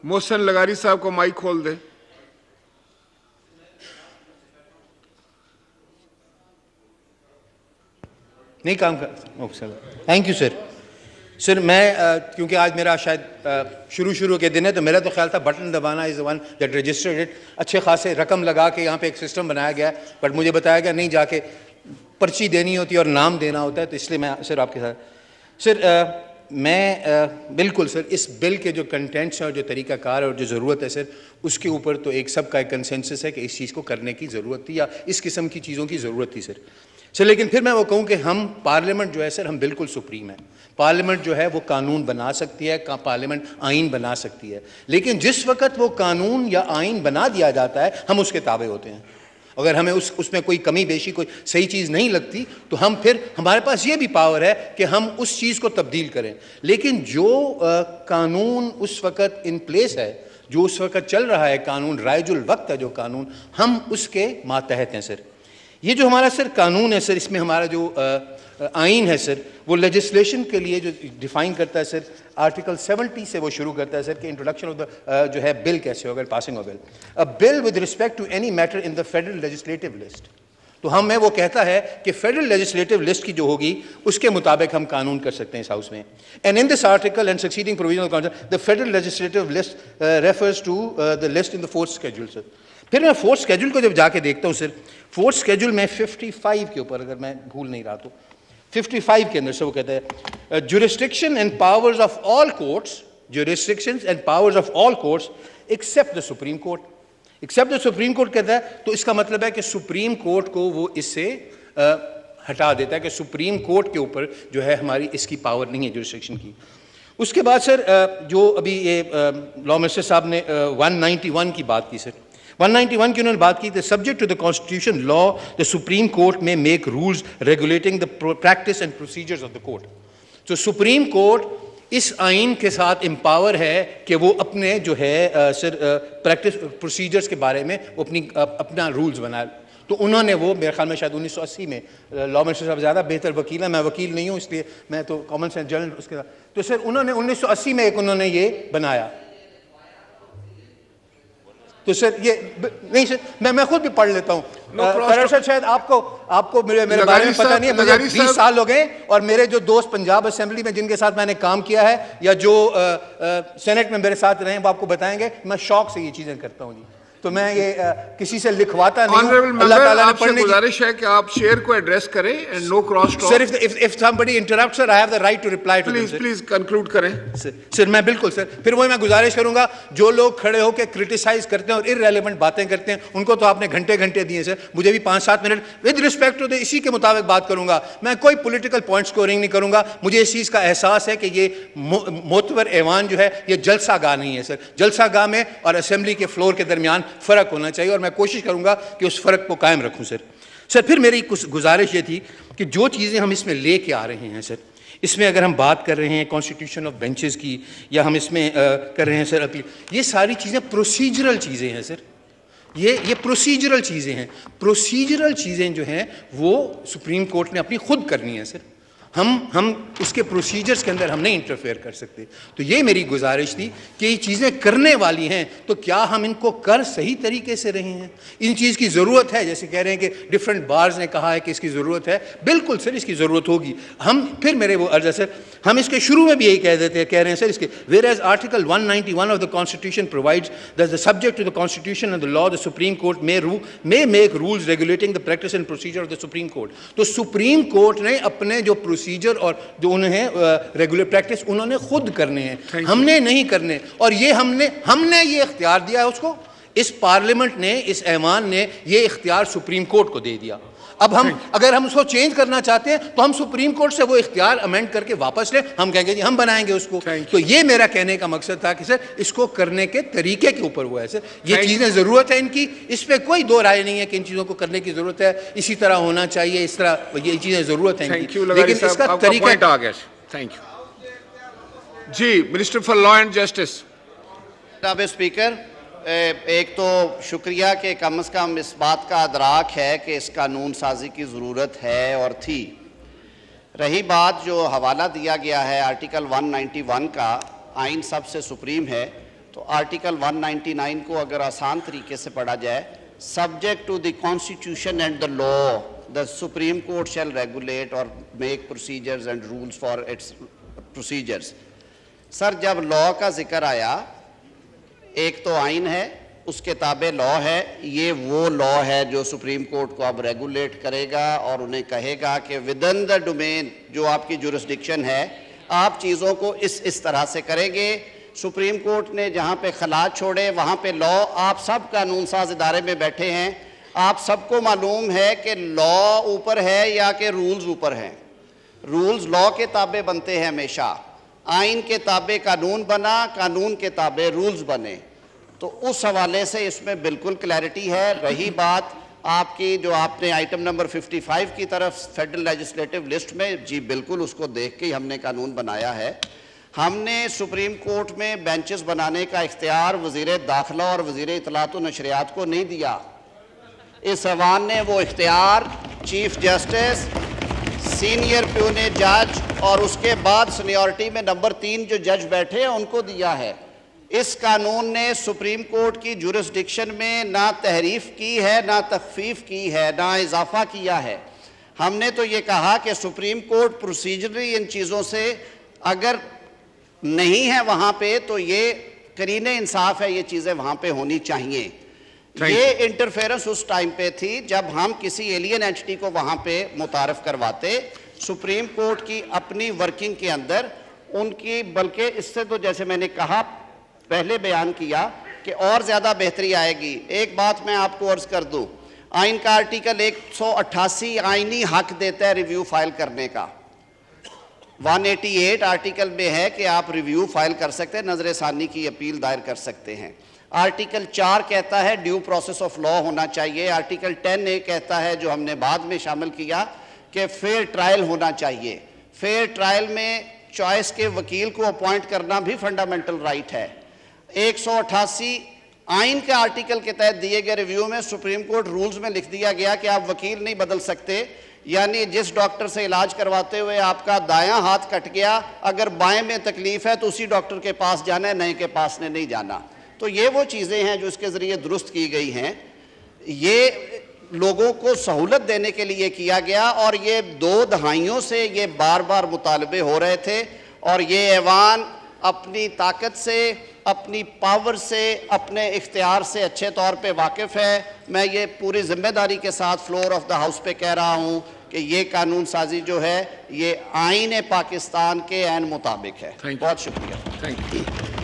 محسن لغاری صاحب کو مائک کھول دیں. نہیں کام کر. Thank you sir. سر میں کیونکہ آج میرا شاید شروع کے دن ہے تو میرا تو خیال تھا بٹن دبانا is one that registered it. اچھے خاصے رقم لگا کے یہاں پہ ایک سسٹم بنایا گیا ہے, بٹ مجھے بتایا گیا نہیں, جا کے پرچی دینی ہوتی ہے اور نام دینا ہوتا ہے, تو اس لیے میں سر آپ کے ساتھ. سر میں بالکل سر اس بل کے جو کنٹینٹس ہیں اور جو طریقہ کار ہے اور جو ضرورت ہے سر, اس کے اوپر تو ایک سب کا ایک کنسنسس ہے کہ اس چیز کو کرنے کی ضرورت تھی یا اس قسم کی چیزوں کی ضرورت تھی سر. لیکن پھر میں وہ کہوں کہ ہم پارلیمنٹ جو ہے سر, ہم بالکل سپریم ہے. پارلیمنٹ جو ہے وہ قانون بنا سکتی ہے, پارلیمنٹ آئین بنا سکتی ہے, لیکن جس وقت وہ قانون یا آئین بنا دیا جاتا ہے ہم اس کے تابع ہوتے ہیں. اگر ہمیں اس میں کوئی کمی بیشی کوئی صحیح چیز نہیں لگتی تو ہم پھر ہمارے پاس یہ بھی پاور ہے کہ ہم اس چیز کو تبدیل کریں. لیکن جو قانون اس وقت ان پلیس ہے, جو اس وقت چل رہا ہے قانون, رائج الوقت ہے جو قانون, ہم اس کے ماتحت ہیں سر. یہ جو ہمارا سر قانون ہے سر, اس میں ہمارا جو آئین ہے سر, وہ لیجسلیشن کے لیے جو ڈیفائن کرتا ہے سر, آرٹیکل 70 سے وہ شروع کرتا ہے سر کہ انٹروڈکشن آف دا جو ہے بل کیسے ہوگا, passing of bill. A bill with respect to any matter in the federal legislative list. تو ہمیں وہ کہتا ہے کہ فیڈرل لیجسلیٹو لسٹ کی جو ہوگی اس کے مطابق ہم قانون کر سکتے ہیں اس ہاؤس میں. And in this article and succeeding provision of constitution the federal legislative list refers to the list in the fourth schedule sir. پھر میں فورتھ اسکیڈول کو جب جا کے دیکھتا ہوں سر, فورتھ اسکیڈول میں 55 کے اوپر, اگر میں بھول نہیں رہا تو 55 کے اندر سے وہ کہتا ہے jurisdiction and powers of all courts, jurisdictions and powers of all courts except the Supreme Court. Accept the supreme court کہتا ہے تو اس کا مطلب ہے کہ سپریم کورٹ کو وہ اس سے ہٹا دیتا ہے کہ سپریم کورٹ کے اوپر جو ہے ہماری اس کی پاور نہیں ہے جورسڈکشن کی. اس کے بعد سر جو ابھی یہ لا منسٹر صاحب نے 191 کی بات کی سر, 191 کی انہوں نے بات کی, subject to the constitution law the supreme court میں make rules regulating the practice and procedures of the court. تو سپریم کورٹ اس آئین کے ساتھ امپاور ہے کہ وہ اپنے جو ہے سر پریکٹس پروسیجرز کے بارے میں وہ اپنا رولز بنائے. تو انہوں نے وہ میرے خیال میں شاید 1980 میں, لا منسٹر صاحب زیادہ بہتر وکیل ہیں, میں وکیل نہیں ہوں اس لیے میں تو کامن سینس جرنل اس کے ساتھ, تو سر انہوں نے 1980 میں ایک انہوں نے یہ بنایا. تو سر یہ نہیں سر میں خود بھی پڑھ لیتا ہوں. سر شاید آپ کو میرے بارے میں پتہ نہیں ہے, مجھے 20 سال ہو گئے اور میرے جو دوست پنجاب اسمبلی میں جن کے ساتھ میں نے کام کیا ہے یا جو سینٹ میں میرے ساتھ رہے ہیں وہ آپ کو بتائیں گے میں شوق سے یہ چیزیں کرتا ہوں جی. تو میں یہ کسی سے لکھواتا نہیں ہوں. اللہ تعالیٰ نے پڑھنے کی گزارش ہے کہ آپ شیئر کو ایڈریس کریں and no cross talk. Sir if somebody interrupts sir I have the right to reply to them. Please conclude کریں سر. میں بالکل سر پھر وہی میں گزارش کروں گا جو لوگ کھڑے ہو کے کرٹیسائز کرتے ہیں اور irrelevant باتیں کرتے ہیں ان کو تو آپ نے گھنٹے دیے سر, مجھے بھی 5-7 منٹ ود رسپیکٹ ٹو اسی کے مطابق بات کروں گا. میں کوئی پولیٹیکل پوائنٹ اسکورنگ نہیں کروں گا. مجھے اس چیز کا احساس ہے کہ یہ معتبر ایوان جو ہے یہ جلسہ گاہ نہیں ہے سر. جلسہ گاہ میں اور اسمبلی کے فلور کے درمیان فرق ہونا چاہیے اور میں کوشش کروں گا کہ اس فرق کو قائم رکھوں سر. سر پھر میری کچھ گزارش یہ تھی کہ جو چیزیں ہم اس میں لے کے آ رہے ہیں سر, اس میں اگر ہم بات کر رہے ہیں کانسٹیٹیوشن آف بینچز کی یا ہم اس میں کر رہے ہیں سر یہ ساری چیزیں پروسیجرل چیزیں ہیں سر. یہ پروسیجرل چیزیں ہیں. پروسیجرل چیزیں جو ہیں وہ سپریم کورٹ نے اپنی خود کرنی ہے سر. ہم اس کے پروسیجرز کے اندر ہم نہیں انٹرفیئر کر سکتے. تو یہ میری گزارش تھی کہ یہ چیزیں کرنے والی ہیں تو کیا ہم ان کو کر صحیح طریقے سے رہے ہیں. ان چیز کی ضرورت ہے, جیسے کہہ رہے ہیں کہ ڈفرینٹ بارز نے کہا ہے کہ اس کی ضرورت ہے. بالکل سر اس کی ضرورت ہوگی. ہم پھر میرے وہ عرض ہے سر, ہم اس کے شروع میں بھی یہی کہہ رہے ہیں سر اس کے where as article 191 of the constitution provides that the subject to the constitution and the law the supreme Court may make rules regulating the practice and procedure of the Supreme Court. تو supreme court نے اپنے جو procedure اور جو انہیں regular practice انہوں نے خود کرنے ہیں, ہم نے نہیں کرنے. اور یہ ہم نے یہ اختیار دیا ہے اس کو, اس پارلیمنٹ نے, اس ایوان نے یہ اختیار سپریم کورٹ کو دے دیا. اب اگر ہم اس کو چینج کرنا چاہتے ہیں تو ہم سپریم کورٹ سے وہ اختیار امینڈ کر کے واپس لیں. ہم کہیں گے جی ہم بنائیں گے اس کو. تو یہ میرا کہنے کا مقصد تھا کہ سر اس کو کرنے کے طریقے کے اوپر وہ ہے سر. یہ چیزیں ضرورت ہے ان کی, اس پہ کوئی دو رائے نہیں ہے کہ ان چیزوں کو کرنے کی ضرورت ہے, اسی طرح ہونا چاہیے, اس طرح یہ چیزیں ضرورت ہیں ان کی, لیکن اس کا طریقہ آ گیا. تھینک یو جی. Minister for law and justice. جناب اسپیکر, ایک تو شکریہ کہ کم از کم اس بات کا ادراک ہے کہ اس قانون سازی کی ضرورت ہے اور تھی. رہی بات جو حوالہ دیا گیا ہے آرٹیکل 191 کا, آئین سب سے سپریم ہے, تو آرٹیکل 199 کو اگر آسان طریقے سے پڑھا جائے, subject to the constitution and the law, the Supreme Court shall regulate or make procedures and rules for its procedures. سر جب لا کا ذکر آیا, ایک تو آئین ہے, اس کے تابع لا ہے, یہ وہ لا ہے جو سپریم کورٹ کو اب ریگولیٹ کرے گا اور انہیں کہے گا کہ ودن دا ڈومین جو آپ کی جورسڈکشن ہے آپ چیزوں کو اس طرح سے کریں گے. سپریم کورٹ نے جہاں پہ خلا چھوڑے وہاں پہ لا, آپ سب قانون ساز ادارے میں بیٹھے ہیں, آپ سب کو معلوم ہے کہ لا اوپر ہے یا کہ رولز اوپر ہیں. رولز لا کے تابع بنتے ہیں ہمیشہ, آئین کے تابع قانون بنا, قانون کے تابع رولز بنے. تو اس حوالے سے اس میں بالکل کلیئرٹی ہے. رہی بات آپ کی جو آپ نے آئٹم نمبر 55 کی طرف فیڈرل لیجسلیٹو لسٹ میں, جی بالکل اس کو دیکھ کے ہی ہم نے قانون بنایا ہے. ہم نے سپریم کورٹ میں بینچز بنانے کا اختیار وزیر داخلہ اور وزیر اطلاعات و نشریات کو نہیں دیا. اس ایوان نے وہ اختیار چیف جسٹس, سینئر پیونے جج اور اس کے بعد سینیورٹی میں نمبر 3 جو جج بیٹھے ہیں ان کو دیا ہے. اس قانون نے سپریم کورٹ کی جورسڈکشن میں نہ تحریف کی ہے, نہ تخفیف کی ہے, نہ اضافہ کیا ہے. ہم نے تو یہ کہا کہ سپریم کورٹ پروسیجرلی ان چیزوں سے اگر نہیں ہے وہاں پہ تو یہ قرین انصاف ہے, یہ چیزیں وہاں پہ ہونی چاہیے. یہ انٹرفیرنس اس ٹائم پہ تھی جب ہم کسی ایلین اینٹی کو وہاں پہ متعارف کرواتے. سپریم کورٹ کی اپنی ورکنگ کے اندر ان کی, بلکہ اس سے تو جیسے میں نے کہا پہلے بیان کیا کہ اور زیادہ بہتری آئے گی. ایک بات میں آپ کو عرض کر دوں, آئین کا آرٹیکل 188 آئینی حق دیتا ہے ریویو فائل کرنے کا. 188 آرٹیکل میں ہے کہ آپ ریویو فائل کر سکتے ہیں, نظر ثانی کی اپیل دائر کر سکتے ہیں. آرٹیکل 4 کہتا ہے ڈیو پروسیس آف لا ہونا چاہیے. آرٹیکل 10A کہتا ہے جو ہم نے بعد میں شامل کیا کہ فیئر ٹرائل ہونا چاہیے. فیئر ٹرائل میں چوائس کے وکیل کو اپوائنٹ کرنا بھی فنڈامنٹل رائٹ ہے. 188 آئین کے آرٹیکل کے تحت دیے گئے ریویو میں سپریم کورٹ رولز میں لکھ دیا گیا کہ آپ وکیل نہیں بدل سکتے. یعنی جس ڈاکٹر سے علاج کرواتے ہوئے آپ کا دایاں ہاتھ کٹ گیا, اگر بائیں میں تکلیف ہے تو اسی ڈاکٹر کے پاس جانا ہے, نئے کے پاس نے نہیں جانا. تو یہ وہ چیزیں ہیں جو اس کے ذریعے درست کی گئی ہیں. یہ لوگوں کو سہولت دینے کے لیے کیا گیا اور یہ 2 دہائیوں سے یہ بار بار مطالبے ہو رہے تھے. اور یہ ایوان اپنی طاقت سے, اپنی پاور سے, اپنے اختیار سے اچھے طور پہ واقف ہے. میں یہ پوری ذمہ داری کے ساتھ فلور آف دا ہاؤس پہ کہہ رہا ہوں کہ یہ قانون سازی جو ہے یہ آئین پاکستان کے عین مطابق ہے. بہت شکریہ. Thank you.